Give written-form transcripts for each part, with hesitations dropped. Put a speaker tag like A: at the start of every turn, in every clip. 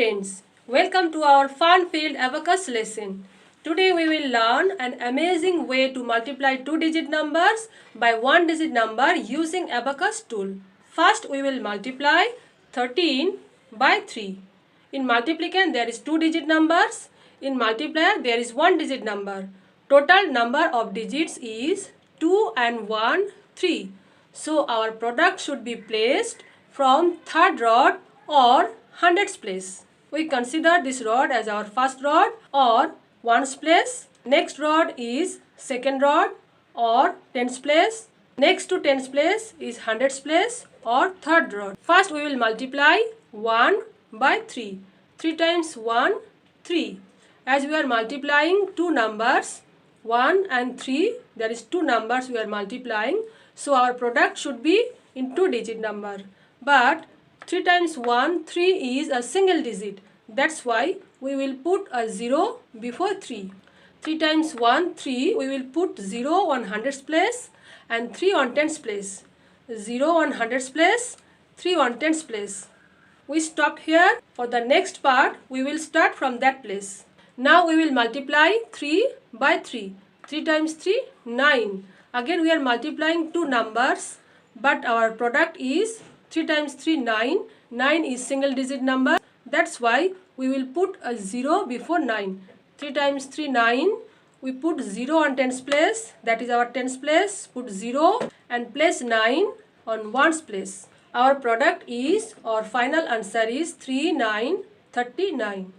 A: friends, welcome to our fun-filled abacus lesson. Today we will learn an amazing way to multiply two-digit numbers by one-digit number using abacus tool. First we will multiply 13 by 3. In multiplicand there is two-digit numbers. In multiplier there is one-digit number. Total number of digits is 2 and 1, 3. So our product should be placed from third rod or hundreds place. We consider this rod as our first rod or ones place. Next rod is second rod or tens place. Next to tens place is hundreds place or third rod. First we will multiply 1 by 3. 3 times 1, 3. As we are multiplying two numbers, 1 and 3, there is two numbers we are multiplying. So our product should be in two-digit number. But 3 times 1, 3 is a single digit. That's why we will put a 0 before 3. 3 times 1, 3, we will put 0 on hundreds place and 3 on tens place. 0 on hundreds place, 3 on tens place. We stopped here. For the next part, we will start from that place. Now we will multiply 3 by 3. 3 times 3, 9. Again we are multiplying two numbers, but our product is 3 times 3, 9. 9 is single digit number. That's why we will put a 0 before 9. 3 times 3, 9. We put 0 on tens place. That is our tens place. Put 0 and place 9 on ones place. Our product is, or final answer is 3, 9, 39.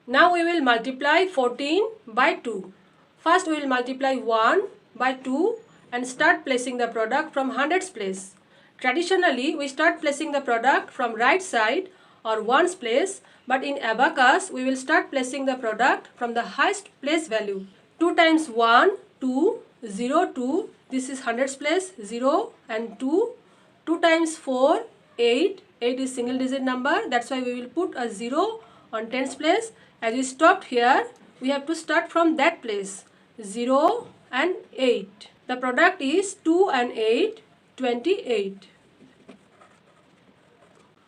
A: Now we will multiply 14 by 2. First we will multiply 1 by 2 and start placing the product from hundreds place. Traditionally we start placing the product from right side or ones place, but in abacus we will start placing the product from the highest place value. 2 times 1, 2, 0, 2. This is hundreds place, 0 and 2. 2 times 4, 8. 8 is single digit number. That's why we will put a 0 on tens place. As we stopped here, we have to start from that place. 0 and 8. The product is 2 and 8, 28.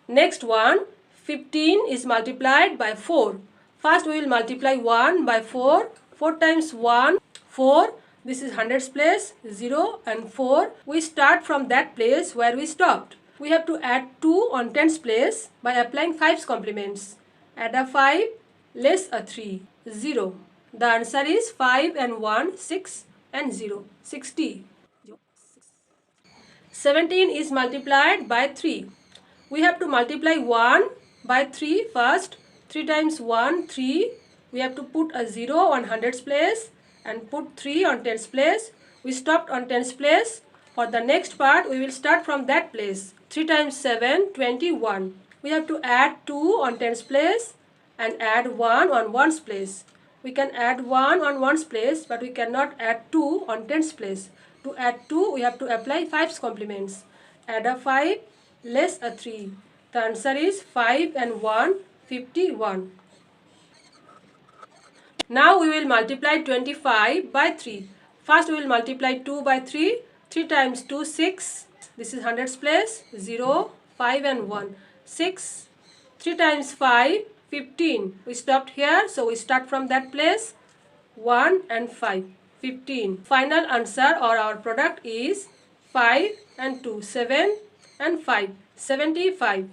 A: Next one, 15 is multiplied by 4. First we will multiply 1 by 4. 4 times 1, 4. This is hundreds place, 0 and 4. We start from that place where we stopped. We have to add 2 on tens place by applying 5's complements. Add a 5, less a 3, 0. The answer is 5 and 1, 6 and 0, 60. 17 is multiplied by 3. We have to multiply 1 by 3 first. 3 times 1, 3. We have to put a 0 on hundreds place and put 3 on tens place. We stopped on tens place. For the next part, we will start from that place. 3 times 7, 21. We have to add 2 on tens place and add 1 on ones place. We can add 1 on ones place, but we cannot add 2 on tens place. To add 2, we have to apply 5's complements. Add a 5, less a 3. The answer is 5 and 1, 51. Now we will multiply 25 by 3. First we will multiply 2 by 3. 3 times 2, 6. This is hundreds place, 0, 5 and 1, 6. 3 times 5, 15. We stopped here, so we start from that place. 1 and 5, 15. Final answer or our product is 5 and 2, 7 and 5, 75.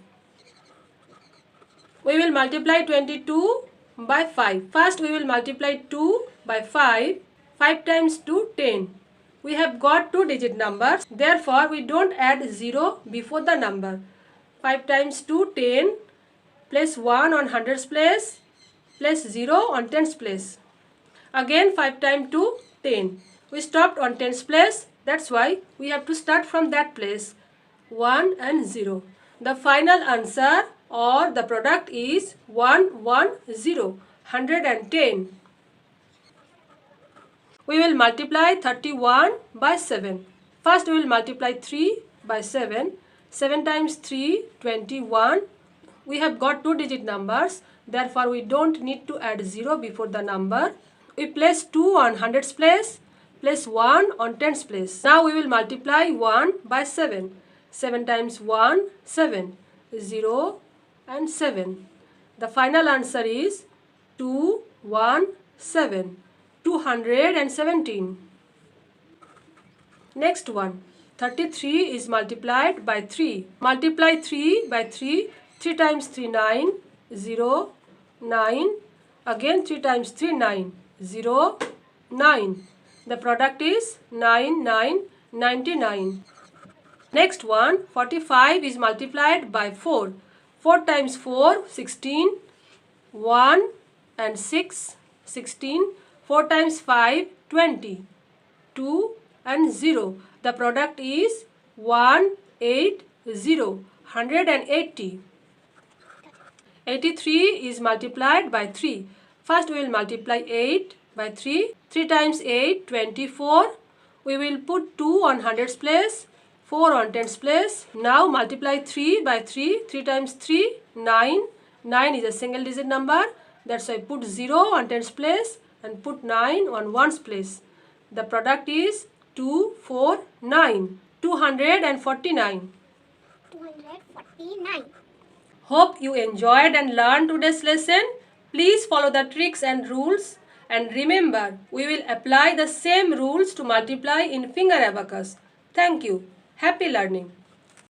A: We will multiply 22 by 5. First we will multiply 2 by 5. 5 times 2, 10. We have got two-digit numbers. Therefore, we don't add 0 before the number. 5 times 2, 10. Place 1 on hundreds place. Place 0 on tens place. Again 5 times 2, 10. We stopped on tens place. That's why we have to start from that place. 1 and 0. The final answer or the product is 110, 110. We will multiply 31 by 7. First we will multiply 3 by 7. 7 times 3, 21. We have got two-digit numbers. Therefore, we don't need to add 0 before the number. We place 2 on hundreds place. Place 1 on tens place. Now we will multiply 1 by 7. 7 times 1, 7. 0, and 7. The final answer is 217. 217. Next one. 33 is multiplied by 3. Multiply 3 by 3. 3 times 3 9. 0 9. Again 3 times 3 9. 0 9. The product is 9 9 99. Next one. 45 is multiplied by 4. 4 times 4 16. 1 and 6 16. 4 times 5 20. 2 and 0. The product is 180. 180. 83 is multiplied by 3. First we will multiply 8 by 3. 3 times 8 24. We will put 2 on hundreds place, 4 on tens place. Now multiply 3 by 3. 3 times 3 9. 9 is a single digit number. That's why put 0 on tens place and put 9 on ones place. The product is 249. 249.
B: 249.
A: Hope you enjoyed and learned today's lesson. Please follow the tricks and rules. And remember, we will apply the same rules to multiply in finger abacus. Thank you. Happy learning.